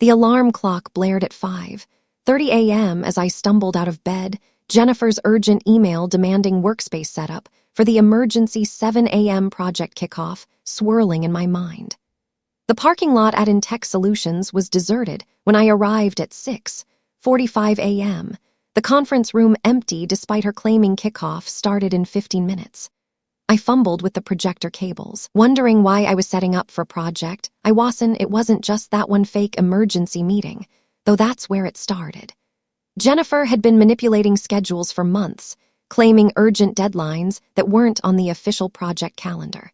The alarm clock blared at 5:30 a.m. as I stumbled out of bed, Jennifer's urgent email demanding workspace setup for the emergency 7 a.m. project kickoff swirling in my mind. The parking lot at Intech Solutions was deserted when I arrived at 6:45 a.m., the conference room empty despite her claiming kickoff started in 15 minutes. I fumbled with the projector cables, wondering why I was setting up for a project. It wasn't just that one fake emergency meeting, though that's where it started. Jennifer had been manipulating schedules for months, claiming urgent deadlines that weren't on the official project calendar.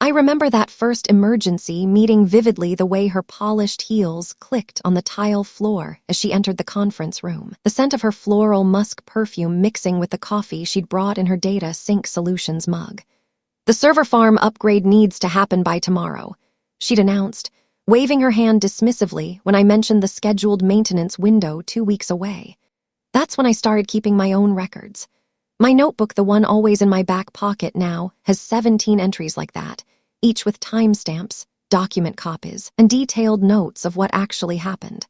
I remember that first emergency meeting vividly, the way her polished heels clicked on the tile floor as she entered the conference room, the scent of her floral musk perfume mixing with the coffee she'd brought in her Data Sync Solutions mug. "The server farm upgrade needs to happen by tomorrow," she'd announced, waving her hand dismissively when I mentioned the scheduled maintenance window 2 weeks away. That's when I started keeping my own records. My notebook, the one always in my back pocket now, has 17 entries like that, each with timestamps, document copies, and detailed notes of what actually happened.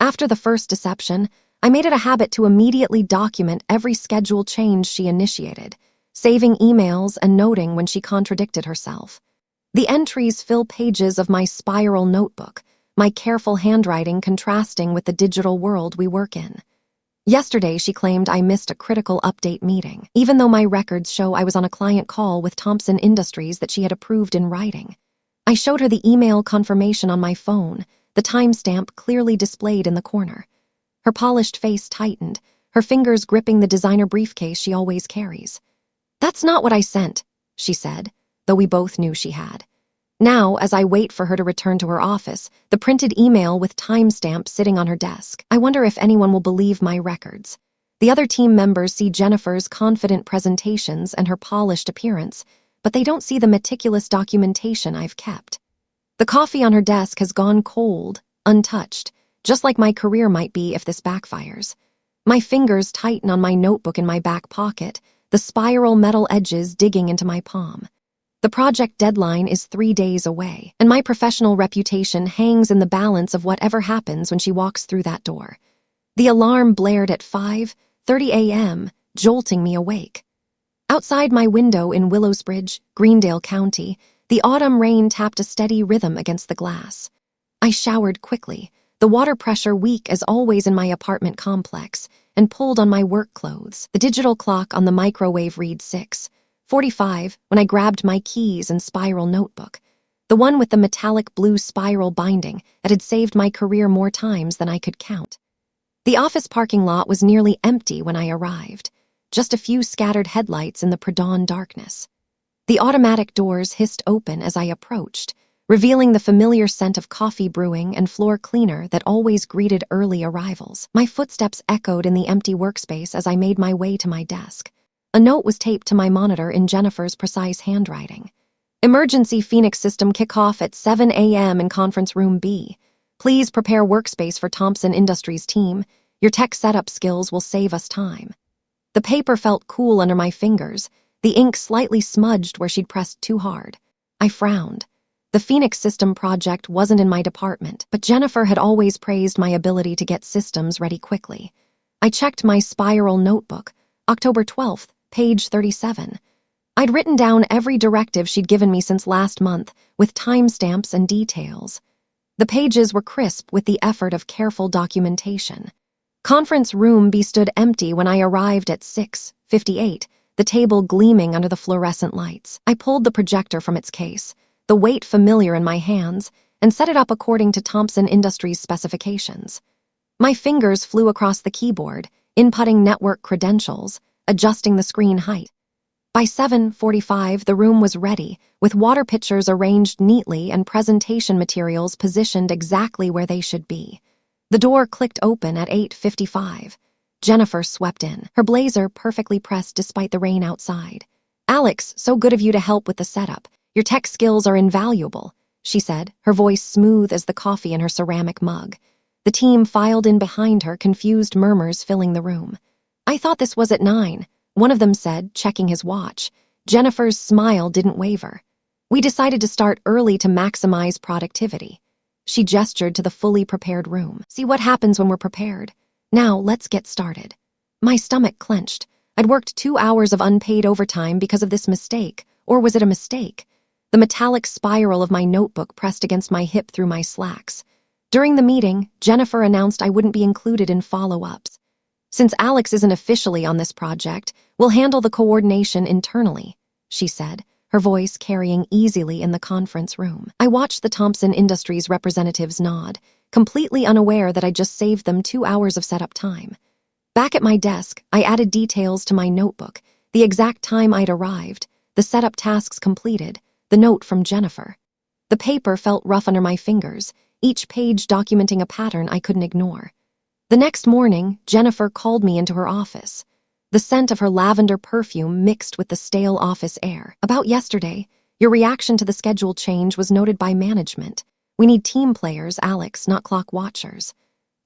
After the first deception, I made it a habit to immediately document every schedule change she initiated, saving emails and noting when she contradicted herself. The entries fill pages of my spiral notebook, my careful handwriting contrasting with the digital world we work in. Yesterday, she claimed I missed a critical update meeting, even though my records show I was on a client call with Thompson Industries that she had approved in writing. I showed her the email confirmation on my phone, the timestamp clearly displayed in the corner. Her polished face tightened, her fingers gripping the designer briefcase she always carries. "That's not what I sent," she said, though we both knew she had. Now, as I wait for her to return to her office, the printed email with timestamp sitting on her desk, I wonder if anyone will believe my records. The other team members see Jennifer's confident presentations and her polished appearance, but they don't see the meticulous documentation I've kept. The coffee on her desk has gone cold, untouched, just like my career might be if this backfires. My fingers tighten on my notebook in my back pocket, the spiral metal edges digging into my palm. The project deadline is 3 days away, and my professional reputation hangs in the balance of whatever happens when she walks through that door. The alarm blared at 5:30 a.m., jolting me awake. Outside my window in Willowsbridge, Greendale County, the autumn rain tapped a steady rhythm against the glass. I showered quickly, the water pressure weak as always in my apartment complex, and pulled on my work clothes. The digital clock on the microwave read 6:45 when I grabbed my keys and spiral notebook, the one with the metallic blue spiral binding that had saved my career more times than I could count. The office parking lot was nearly empty when I arrived, just a few scattered headlights in the pre-dawn darkness. The automatic doors hissed open as I approached, revealing the familiar scent of coffee brewing and floor cleaner that always greeted early arrivals. My footsteps echoed in the empty workspace as I made my way to my desk. A note was taped to my monitor in Jennifer's precise handwriting. "Emergency Phoenix system kickoff at 7 a.m. in conference room B. Please prepare workspace for Thompson Industries team. Your tech setup skills will save us time." The paper felt cool under my fingers, the ink slightly smudged where she'd pressed too hard. I frowned. The Phoenix system project wasn't in my department, but Jennifer had always praised my ability to get systems ready quickly. I checked my spiral notebook, October 12th, page 37. I'd written down every directive she'd given me since last month, with timestamps and details. The pages were crisp with the effort of careful documentation. Conference room B stood empty when I arrived at 6:58, the table gleaming under the fluorescent lights. I pulled the projector from its case, the weight familiar in my hands, and set it up according to Thompson Industries specifications. My fingers flew across the keyboard, inputting network credentials, adjusting the screen height. By 7:45, the room was ready, with water pitchers arranged neatly and presentation materials positioned exactly where they should be. The door clicked open at 8:55. Jennifer swept in, her blazer perfectly pressed despite the rain outside. "Alex, so good of you to help with the setup. Your tech skills are invaluable," she said, her voice smooth as the coffee in her ceramic mug. The team filed in behind her, confused murmurs filling the room. "I thought this was at 9, one of them said, checking his watch. Jennifer's smile didn't waver. "We decided to start early to maximize productivity." She gestured to the fully prepared room. See what happens when we're prepared. Now, let's get started. My stomach clenched. I'd worked 2 hours of unpaid overtime because of this mistake. Or was it a mistake? The metallic spiral of my notebook pressed against my hip through my slacks. During the meeting, Jennifer announced I wouldn't be included in follow-ups. Since Alex isn't officially on this project, we'll handle the coordination internally, she said, her voice carrying easily in the conference room. I watched the Thompson Industries representatives nod, completely unaware that I just saved them 2 hours of setup time. Back at my desk, I added details to my notebook, the exact time I'd arrived, the setup tasks completed, the note from Jennifer. The paper felt rough under my fingers, each page documenting a pattern I couldn't ignore. The next morning, Jennifer called me into her office. The scent of her lavender perfume mixed with the stale office air. About yesterday, your reaction to the schedule change was noted by management. We need team players, Alex, not clock watchers.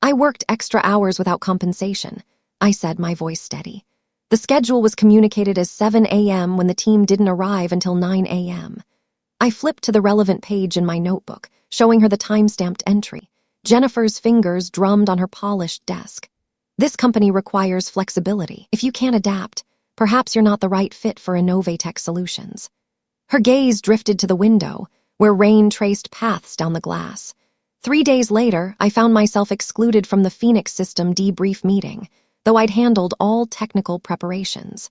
I worked extra hours without compensation, I said, my voice steady. The schedule was communicated as 7 a.m. when the team didn't arrive until 9 a.m. I flipped to the relevant page in my notebook, showing her the time-stamped entry. Jennifer's fingers drummed on her polished desk. This company requires flexibility. If you can't adapt, perhaps you're not the right fit for Innovatech Solutions. Her gaze drifted to the window, where rain traced paths down the glass. 3 days later, I found myself excluded from the Phoenix System debrief meeting, though I'd handled all technical preparations.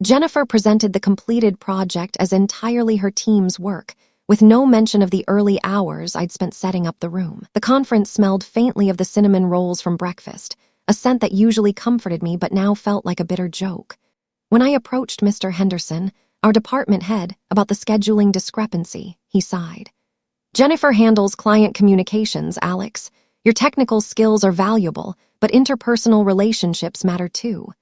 Jennifer presented the completed project as entirely her team's work, with no mention of the early hours I'd spent setting up the room. The conference smelled faintly of the cinnamon rolls from breakfast, a scent that usually comforted me but now felt like a bitter joke. When I approached Mr. Henderson, our department head, about the scheduling discrepancy, he sighed. Jennifer handles client communications, Alex. Your technical skills are valuable, but interpersonal relationships matter too.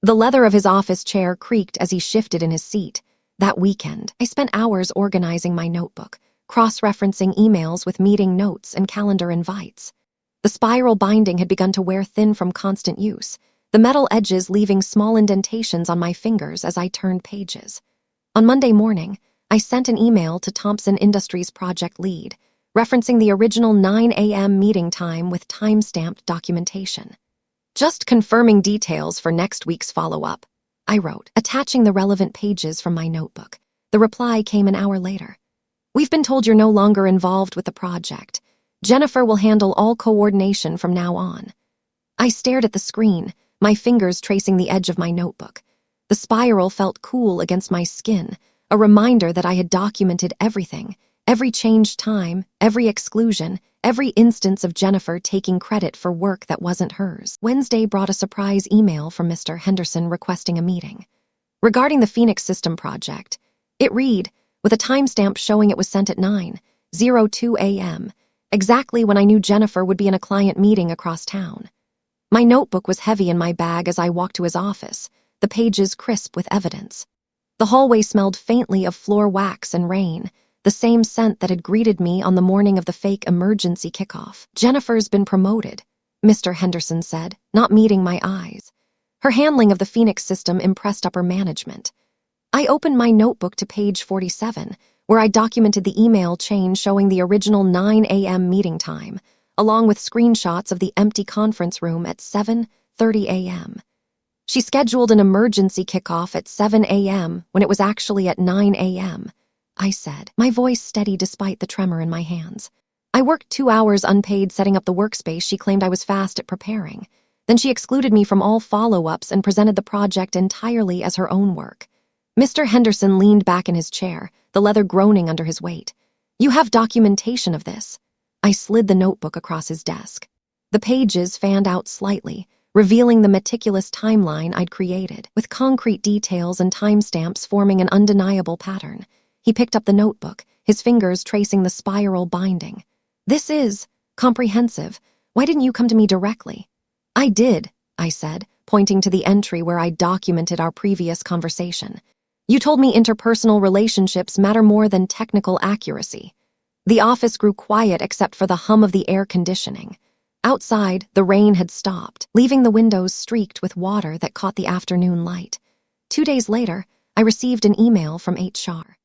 The leather of his office chair creaked as he shifted in his seat. That weekend, I spent hours organizing my notebook, cross-referencing emails with meeting notes and calendar invites. The spiral binding had begun to wear thin from constant use, the metal edges leaving small indentations on my fingers as I turned pages. On Monday morning, I sent an email to Thompson Industries project lead, referencing the original 9 a.m. meeting time with time-stamped documentation. Just confirming details for next week's follow-up, I wrote, attaching the relevant pages from my notebook. The reply came an hour later. We've been told you're no longer involved with the project. Jennifer will handle all coordination from now on. I stared at the screen, my fingers tracing the edge of my notebook. The spiral felt cool against my skin, a reminder that I had documented everything, every changed time, every exclusion, every instance of Jennifer taking credit for work that wasn't hers. Wednesday brought a surprise email from Mr. Henderson requesting a meeting. Regarding the Phoenix System project, it read, with a timestamp showing it was sent at 9:02 a.m., exactly when I knew Jennifer would be in a client meeting across town. My notebook was heavy in my bag as I walked to his office, the pages crisp with evidence. The hallway smelled faintly of floor wax and rain, the same scent that had greeted me on the morning of the fake emergency kickoff. Jennifer's been promoted, Mr. Henderson said, not meeting my eyes. Her handling of the Phoenix System impressed upper management. I opened my notebook to page 47, where I documented the email chain showing the original 9 a.m. meeting time, along with screenshots of the empty conference room at 7:30 a.m. She scheduled an emergency kickoff at 7 a.m. when it was actually at 9 a.m., I said, my voice steady despite the tremor in my hands. I worked 2 hours unpaid setting up the workspace she claimed I was fast at preparing. Then she excluded me from all follow-ups and presented the project entirely as her own work. Mr. Henderson leaned back in his chair, the leather groaning under his weight. You have documentation of this. I slid the notebook across his desk. The pages fanned out slightly, revealing the meticulous timeline I'd created, with concrete details and timestamps forming an undeniable pattern. He picked up the notebook, his fingers tracing the spiral binding. This is comprehensive. Why didn't you come to me directly? I did, I said, pointing to the entry where I documented our previous conversation. You told me interpersonal relationships matter more than technical accuracy. The office grew quiet except for the hum of the air conditioning. Outside, the rain had stopped, leaving the windows streaked with water that caught the afternoon light. 2 days later, I received an email from HR.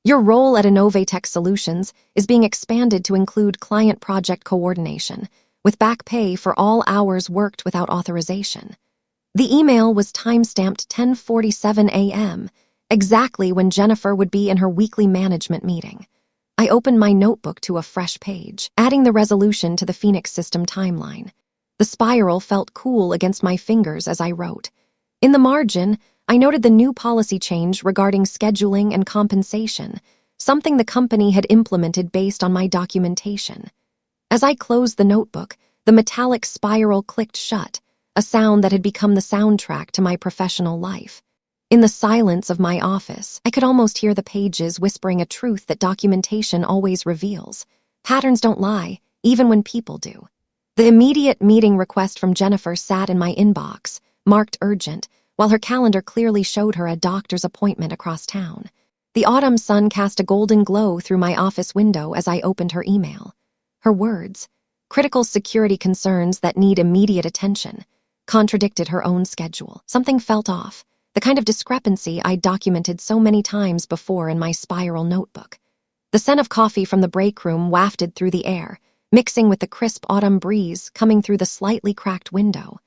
Your role at Innovatech Solutions is being expanded to include client project coordination, with back pay for all hours worked without authorization. The email was timestamped 10:47 a.m., exactly when Jennifer would be in her weekly management meeting. I opened my notebook to a fresh page, adding the resolution to the Phoenix system timeline. The spiral felt cool against my fingers as I wrote. In the margin, I noted the new policy change regarding scheduling and compensation, something the company had implemented based on my documentation. As I closed the notebook, the metallic spiral clicked shut, a sound that had become the soundtrack to my professional life. In the silence of my office, I could almost hear the pages whispering a truth that documentation always reveals. Patterns don't lie, even when people do. The immediate meeting request from Jennifer sat in my inbox, marked urgent, while her calendar clearly showed her a doctor's appointment across town. The autumn sun cast a golden glow through my office window as I opened her email. Her words, critical security concerns that need immediate attention, contradicted her own schedule. Something felt off, the kind of discrepancy I'd documented so many times before in my spiral notebook. The scent of coffee from the break room wafted through the air, mixing with the crisp autumn breeze coming through the slightly cracked window.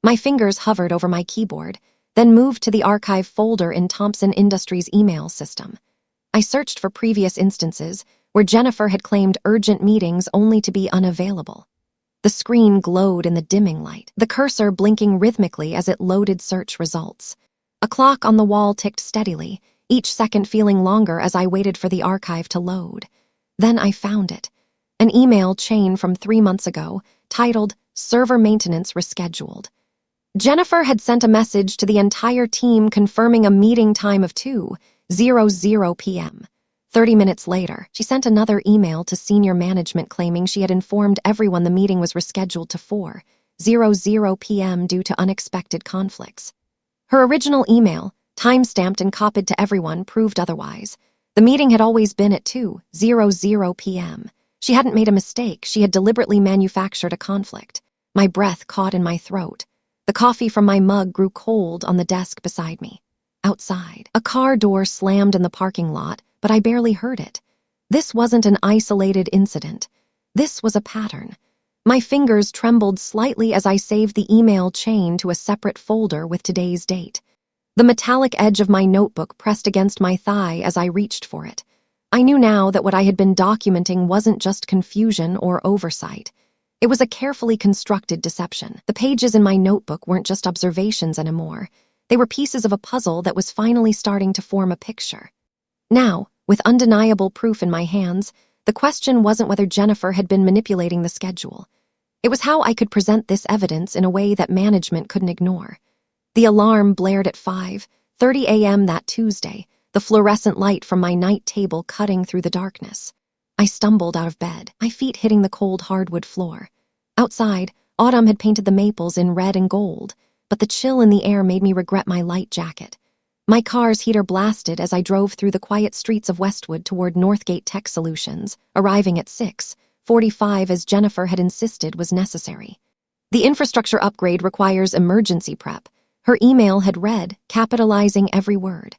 My fingers hovered over my keyboard, then moved to the archive folder in Thompson Industries' email system. I searched for previous instances where Jennifer had claimed urgent meetings only to be unavailable. The screen glowed in the dimming light, the cursor blinking rhythmically as it loaded search results. A clock on the wall ticked steadily, each second feeling longer as I waited for the archive to load. Then I found it. An email chain from 3 months ago, titled Server Maintenance Rescheduled. Jennifer had sent a message to the entire team confirming a meeting time of 2:00 p.m. 30 minutes later, she sent another email to senior management claiming she had informed everyone the meeting was rescheduled to 4:00 p.m. due to unexpected conflicts. Her original email, timestamped and copied to everyone, proved otherwise. The meeting had always been at 2:00 p.m. She hadn't made a mistake, she had deliberately manufactured a conflict. My breath caught in my throat. The coffee from my mug grew cold on the desk beside me. Outside, a car door slammed in the parking lot, but I barely heard it. This wasn't an isolated incident. This was a pattern. My fingers trembled slightly as I saved the email chain to a separate folder with today's date. The metallic edge of my notebook pressed against my thigh as I reached for it. I knew now that what I had been documenting wasn't just confusion or oversight. It was a carefully constructed deception. The pages in my notebook weren't just observations anymore. They were pieces of a puzzle that was finally starting to form a picture. Now, with undeniable proof in my hands, the question wasn't whether Jennifer had been manipulating the schedule. It was how I could present this evidence in a way that management couldn't ignore. The alarm blared at 5:30 a.m. that Tuesday, the fluorescent light from my night table cutting through the darkness. I stumbled out of bed, my feet hitting the cold hardwood floor. Outside, autumn had painted the maples in red and gold, but the chill in the air made me regret my light jacket. My car's heater blasted as I drove through the quiet streets of Westwood toward Northgate Tech Solutions, arriving at 6:45 as Jennifer had insisted was necessary. The infrastructure upgrade requires emergency prep. Her email had read, capitalizing every word.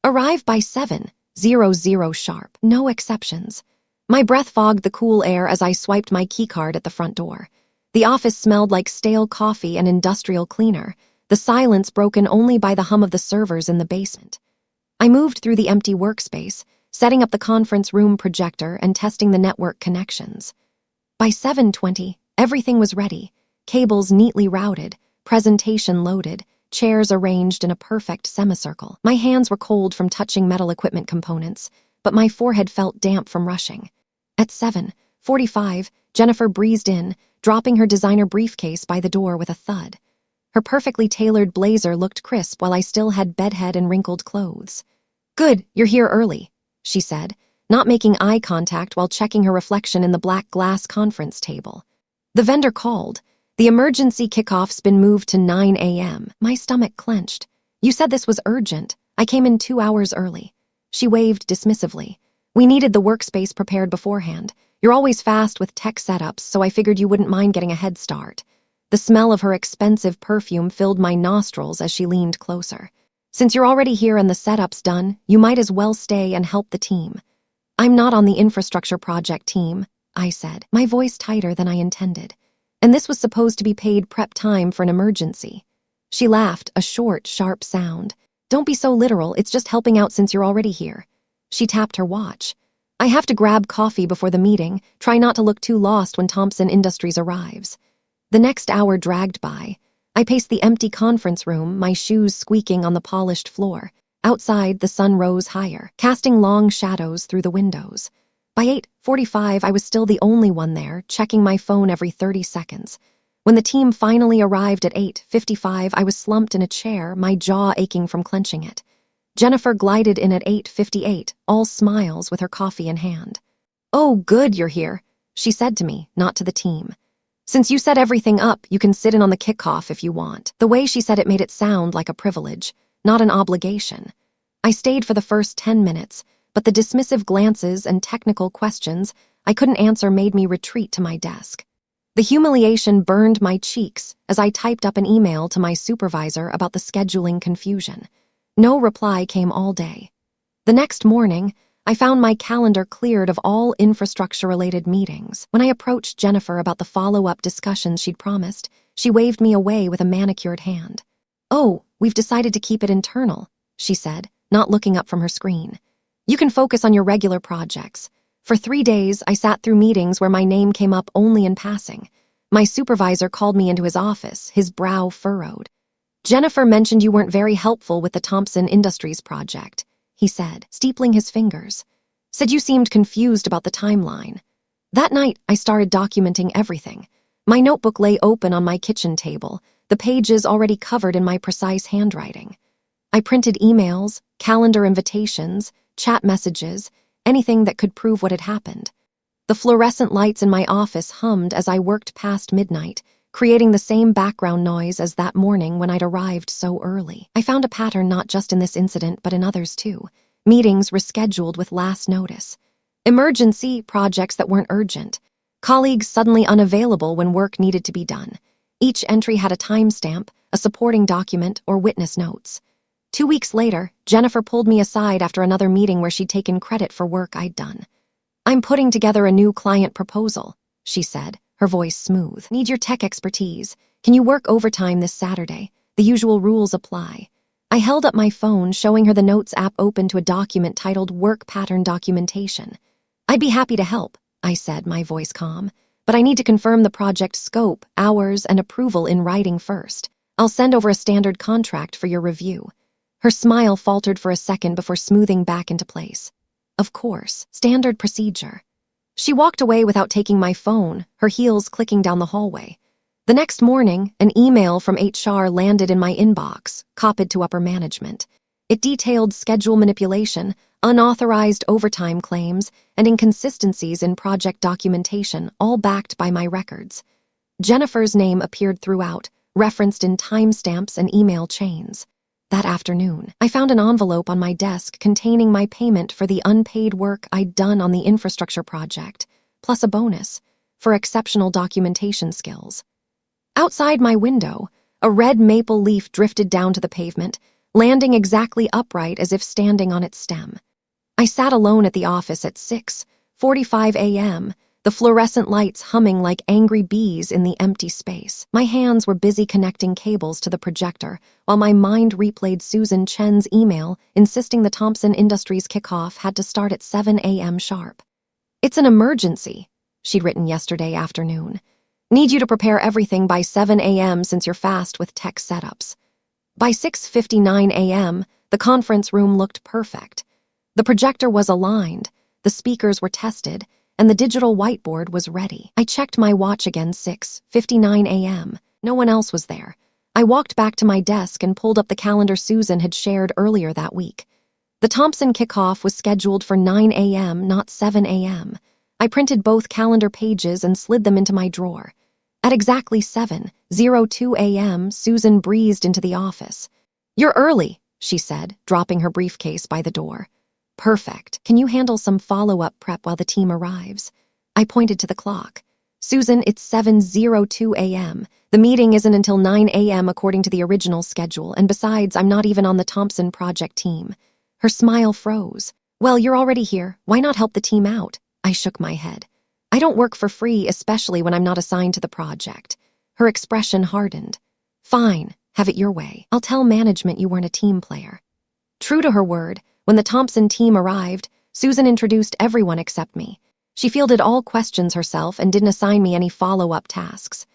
Arrive by 7:00 sharp, no exceptions. My breath fogged the cool air as I swiped my keycard at the front door. The office smelled like stale coffee and industrial cleaner, the silence broken only by the hum of the servers in the basement. I moved through the empty workspace, setting up the conference room projector and testing the network connections. By 7:20, everything was ready, cables neatly routed, presentation loaded, chairs arranged in a perfect semicircle. My hands were cold from touching metal equipment components, but my forehead felt damp from rushing. At 7:45, Jennifer breezed in, dropping her designer briefcase by the door with a thud. Her perfectly tailored blazer looked crisp while I still had bedhead and wrinkled clothes. "Good, you're here early," she said, not making eye contact while checking her reflection in the black glass conference table. The vendor called. The emergency kickoff's been moved to 9 a.m. My stomach clenched. "You said this was urgent. I came in 2 hours early." She waved dismissively. "We needed the workspace prepared beforehand. You're always fast with tech setups, so I figured you wouldn't mind getting a head start." The smell of her expensive perfume filled my nostrils as she leaned closer. Since you're already here and the setup's done, you might as well stay and help the team. I'm not on the infrastructure project team, I said, my voice tighter than I intended. And this was supposed to be paid prep time for an emergency. She laughed, a short, sharp sound. Don't be so literal, it's just helping out since you're already here. She tapped her watch. I have to grab coffee before the meeting. Try not to look too lost when Thompson Industries arrives. The next hour dragged by. I paced the empty conference room, my shoes squeaking on the polished floor. Outside, the sun rose higher, casting long shadows through the windows. By 8:45, I was still the only one there, checking my phone every 30 seconds. When the team finally arrived at 8:55, I was slumped in a chair, my jaw aching from clenching it. Jennifer glided in at 8:58, all smiles with her coffee in hand. "Oh, good you're here," she said to me, not to the team. "Since you set everything up, you can sit in on the kickoff if you want." The way she said it made it sound like a privilege, not an obligation. I stayed for the first 10 minutes, but the dismissive glances and technical questions I couldn't answer made me retreat to my desk. The humiliation burned my cheeks as I typed up an email to my supervisor about the scheduling confusion. No reply came all day. The next morning, I found my calendar cleared of all infrastructure-related meetings. When I approached Jennifer about the follow-up discussions she'd promised, she waved me away with a manicured hand. "Oh, we've decided to keep it internal," she said, not looking up from her screen. "You can focus on your regular projects." For 3 days, I sat through meetings where my name came up only in passing. My supervisor called me into his office, his brow furrowed. "Jennifer mentioned you weren't very helpful with the Thompson Industries project," he said, steepling his fingers. "Said you seemed confused about the timeline." That night, I started documenting everything. My notebook lay open on my kitchen table, the pages already covered in my precise handwriting. I printed emails, calendar invitations, chat messages, anything that could prove what had happened. The fluorescent lights in my office hummed as I worked past midnight, creating the same background noise as that morning when I'd arrived so early. I found a pattern not just in this incident but in others too. Meetings rescheduled with last notice. Emergency projects that weren't urgent. Colleagues suddenly unavailable when work needed to be done. Each entry had a timestamp, a supporting document, or witness notes. 2 weeks later, Jennifer pulled me aside after another meeting where she'd taken credit for work I'd done. "I'm putting together a new client proposal," she said, her voice smooth. "Need your tech expertise. Can you work overtime this Saturday? The usual rules apply." I held up my phone, showing her the Notes app open to a document titled Work Pattern Documentation. "I'd be happy to help," I said, my voice calm, "but I need to confirm the project scope, hours, and approval in writing first. I'll send over a standard contract for your review." Her smile faltered for a second before smoothing back into place. "Of course, standard procedure." She walked away without taking my phone, her heels clicking down the hallway. The next morning, an email from HR landed in my inbox, copied to upper management. It detailed schedule manipulation, unauthorized overtime claims, and inconsistencies in project documentation, all backed by my records. Jennifer's name appeared throughout, referenced in timestamps and email chains. That afternoon, I found an envelope on my desk containing my payment for the unpaid work I'd done on the infrastructure project, plus a bonus for exceptional documentation skills. Outside my window, a red maple leaf drifted down to the pavement, landing exactly upright as if standing on its stem. I sat alone at the office at 6:45 a.m., the fluorescent lights humming like angry bees in the empty space. My hands were busy connecting cables to the projector, while my mind replayed Susan Chen's email insisting the Thompson Industries kickoff had to start at 7 a.m. sharp. "It's an emergency," she'd written yesterday afternoon. "Need you to prepare everything by 7 a.m. since you're fast with tech setups." By 6:59 a.m., the conference room looked perfect. The projector was aligned, the speakers were tested, and the digital whiteboard was ready. I checked my watch again, 6:59 a.m. No one else was there. I walked back to my desk and pulled up the calendar Susan had shared earlier that week. The Thompson kickoff was scheduled for 9 a.m., not 7 a.m. I printed both calendar pages and slid them into my drawer. At exactly 7:02 a.m., Susan breezed into the office. "You're early," she said, dropping her briefcase by the door. "Perfect. Can you handle some follow-up prep while the team arrives?" I pointed to the clock. Susan, it's 7:02 a.m. The meeting isn't until 9 a.m. according to the original schedule, and besides, I'm not even on the Thompson project team. Her smile froze. Well, you're already here. Why not help the team out? I shook my head. I don't work for free, especially when I'm not assigned to the project. Her expression hardened. Fine, have it your way. I'll tell management you weren't a team player. True to her word, when the Thompson team arrived, Susan introduced everyone except me. She fielded all questions herself and didn't assign me any follow-up tasks.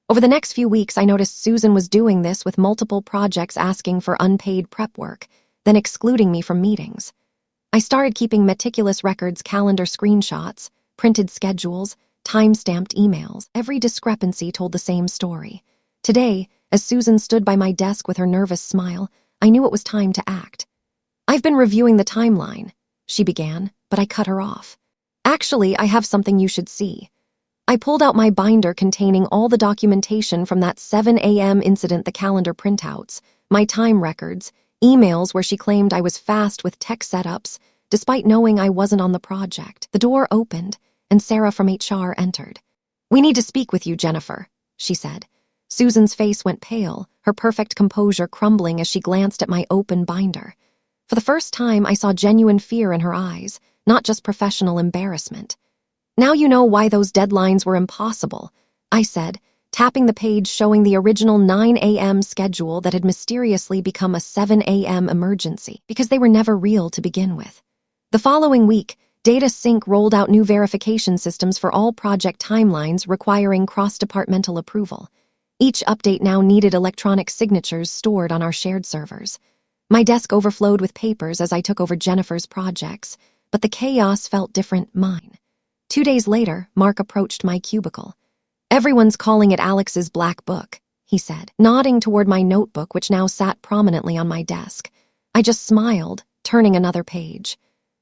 Over the next few weeks, I noticed Susan was doing this with multiple projects asking for unpaid prep work, then excluding me from meetings. I started keeping meticulous records, calendar screenshots, printed schedules, time-stamped emails. Every discrepancy told the same story. Today, as Susan stood by my desk with her nervous smile, I knew it was time to act. I've been reviewing the timeline, she began, but I cut her off. Actually, I have something you should see. I pulled out my binder containing all the documentation from that 7 a.m. incident, the calendar printouts, my time records, emails where she claimed I was fast with tech setups, despite knowing I wasn't on the project. The door opened, and Sarah from HR entered. "We need to speak with you, Jennifer," she said. Susan's face went pale, her perfect composure crumbling as she glanced at my open binder. For the first time, I saw genuine fear in her eyes, not just professional embarrassment. "Now you know why those deadlines were impossible," I said, tapping the page showing the original 9 a.m. schedule that had mysteriously become a 7 a.m. emergency, because they were never real to begin with. The following week, Data Sync rolled out new verification systems for all project timelines requiring cross-departmental approval. Each update now needed electronic signatures stored on our shared servers. My desk overflowed with papers as I took over Jennifer's projects, but the chaos felt different mine. 2 days later, Mark approached my cubicle. "Everyone's calling it Alex's black book," he said, nodding toward my notebook which now sat prominently on my desk. I just smiled, turning another page.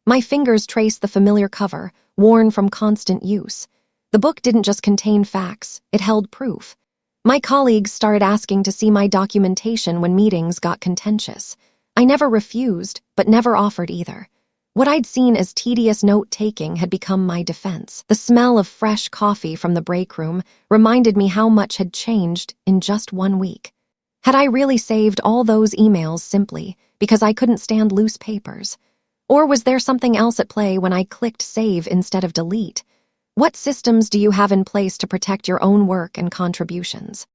My fingers traced the familiar cover, worn from constant use. The book didn't just contain facts, it held proof. My colleagues started asking to see my documentation when meetings got contentious. I never refused, but never offered either. What I'd seen as tedious note-taking had become my defense. The smell of fresh coffee from the break room reminded me how much had changed in just 1 week. Had I really saved all those emails simply because I couldn't stand loose papers? Or was there something else at play when I clicked save instead of delete? What systems do you have in place to protect your own work and contributions?